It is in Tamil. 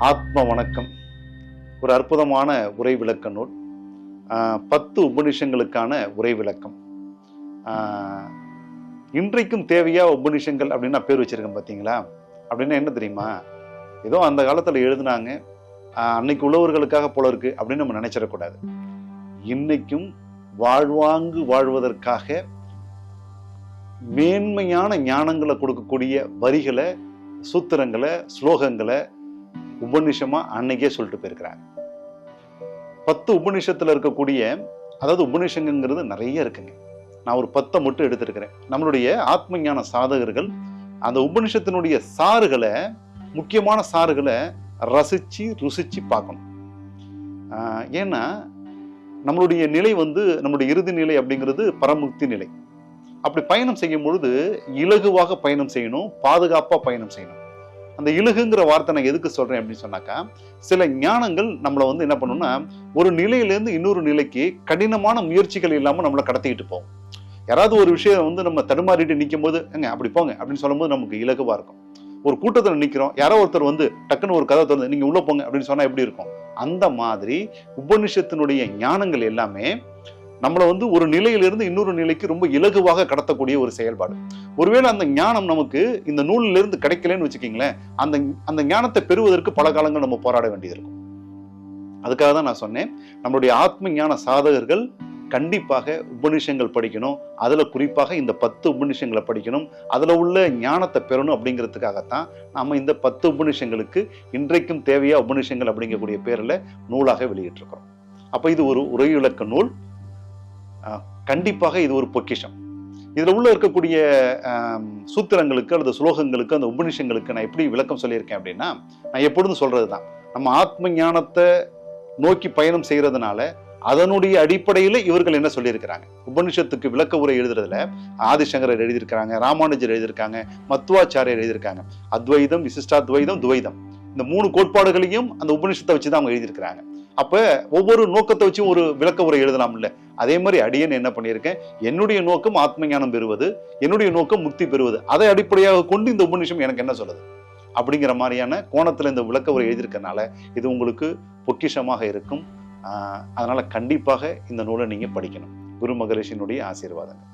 ஆத்ம வணக்கம். ஒரு அற்புதமான உரை விளக்க நூல். 10 உபநிஷங்களுக்கான உரை விளக்கம். இன்றைக்கும் தேவையா உபநிஷங்கள் அப்படின்னு நான் பேர் வச்சிருக்கேன் பார்த்தீங்களா? அப்படின்னா என்ன தெரியுமா? ஏதோ அந்த காலத்தில் எழுதுனாங்க, அன்னைக்கு உள்ளவர்களுக்காக போல இருக்கு அப்படின்னு நம்ம நினைச்சிடக்கூடாது. இன்னைக்கும் வாழ்வாங்கு வாழ்வதற்காக மேன்மையான ஞானங்களை கொடுக்கக்கூடிய வரிகளை, சூத்திரங்களை, ஸ்லோகங்களை உபநிஷமா அன்னைக்கே சொல்லிட்டு போயிருக்கிறாங்க. 10 உபநிஷத்துல இருக்கக்கூடிய, அதாவது உபநிஷங்கிறது நிறைய இருக்குங்க. நான் ஒரு 10 மட்டும் எடுத்திருக்கிறேன். நம்மளுடைய ஆத்ம ஞான சாதகர்கள் அந்த உபநிஷத்தினுடைய சாறுகளை, முக்கியமான சாறுகளை ரசிச்சு ருசிச்சு பார்க்கணும். ஏன்னா நம்மளுடைய நிலை நம்மளுடைய இறுதி நிலை அப்படிங்கிறது பரமுக்தி நிலை. அப்படி பயணம் செய்யும் பொழுது இலகுவாக பயணம் செய்யணும், பாதுகாப்பா பயணம் செய்யணும். அந்த இலகுங்கிற வார்த்தை நான் எதுக்கு சொல்றேன் அப்படின்னு சொன்னாக்கா, சில ஞானங்கள் நம்மளை என்ன பண்ணும்னா, ஒரு நிலையிலேருந்து இன்னொரு நிலைக்கு கடினமான முயற்சிகள் இல்லாம நம்மளை கடத்திக்கிட்டு போகும். யாராவது ஒரு விஷயம் நம்ம தடுமாறிட்டு நிற்கும் போது, அப்படி போங்க அப்படின்னு சொல்லும் போது நமக்கு இலகுவா இருக்கும். ஒரு கூட்டத்தில் நிற்கிறோம், யாரோ ஒருத்தர் டக்குன்னு ஒரு கதை திறந்து நீங்க உள்ள போங்க அப்படின்னு சொன்னா எப்படி இருக்கும்? அந்த மாதிரி உபநிஷத்தினுடைய ஞானங்கள் எல்லாமே நம்மளை ஒரு நிலையிலிருந்து இன்னொரு நிலைக்கு ரொம்ப இலகுவாக கடத்தக்கூடிய ஒரு செயல்பாடு. ஒருவேளை அந்த ஞானம் நமக்கு இந்த நூலிலிருந்து கிடைக்கலன்னு வச்சுக்கீங்களேன், அந்த ஞானத்தை பெறுவதற்கு பல காலங்கள் நம்ம போராட வேண்டியது இருக்கும். அதுக்காக தான் நான் சொன்னேன், நம்மளுடைய ஆத்ம ஞான சாதகர்கள் கண்டிப்பாக உபநிஷங்கள் படிக்கணும். அதுல குறிப்பாக இந்த 10 உபநிஷங்களை படிக்கணும். அதுல உள்ள ஞானத்தை பெறணும். அப்படிங்கிறதுக்காகத்தான் நம்ம இந்த 10 உபநிஷங்களுக்கு இன்றைக்கும் தேவையா உபநிஷங்கள் அப்படிங்கக்கூடிய பேர்ல நூலாக வெளியிட்டிருக்கிறோம். அப்ப இது ஒரு உரை விளக்க நூல். கண்டிப்பாக இது ஒரு பொக்கிஷம். இதுல உள்ள இருக்கக்கூடிய சூத்திரங்களுக்கு அல்லது ஸ்லோகங்களுக்கு, அந்த உபநிஷங்களுக்கு நான் எப்படி விளக்கம் சொல்லியிருக்கேன் அப்படின்னா, நான் எப்பொழுதும் சொல்றதுதான், நம்ம ஆத்ம ஞானத்தை நோக்கி பயணம் செய்யறதுனால அதனுடைய அடிப்படையில இவர்கள் என்ன சொல்லியிருக்கிறாங்க. உபநிஷத்துக்கு விளக்க உரை எழுதுறதுல ஆதிசங்கரர் எழுதியிருக்கிறாங்க, ராமானுஜர் எழுதியிருக்காங்க, மத்வாச்சாரியர் எழுதியிருக்காங்க. அத்வைதம், விசிஷ்டாத்வைதம், துவைதம், இந்த 3 கோட்பாடுகளையும் அந்த உபநிஷத்தை வச்சுதான் அவங்க எழுதியிருக்கிறாங்க. அப்ப ஒவ்வொரு நோக்கத்தை வச்சு ஒரு விளக்க உரை எழுதலாம் இல்ல? அதே மாதிரி அடியேன் என்ன பண்ணியிருக்கேன், என்னுடைய நோக்கம் ஆத்ம ஞானம் பெறுவது, என்னுடைய நோக்கம் முக்தி பெறுவது. அதை அடிப்படையாக கொண்டு இந்த உபநிஷம் எனக்கு என்ன சொல்லுது அப்படிங்கிற மாதிரியான கோணத்துல இந்த விளக்க உரை எழுதியிருக்கனால இது உங்களுக்கு பொக்கிஷமாக இருக்கும். அதனால கண்டிப்பாக இந்த நூலை நீங்க படிக்கணும். குரு மகரிஷியினுடைய ஆசீர்வாதங்கள்.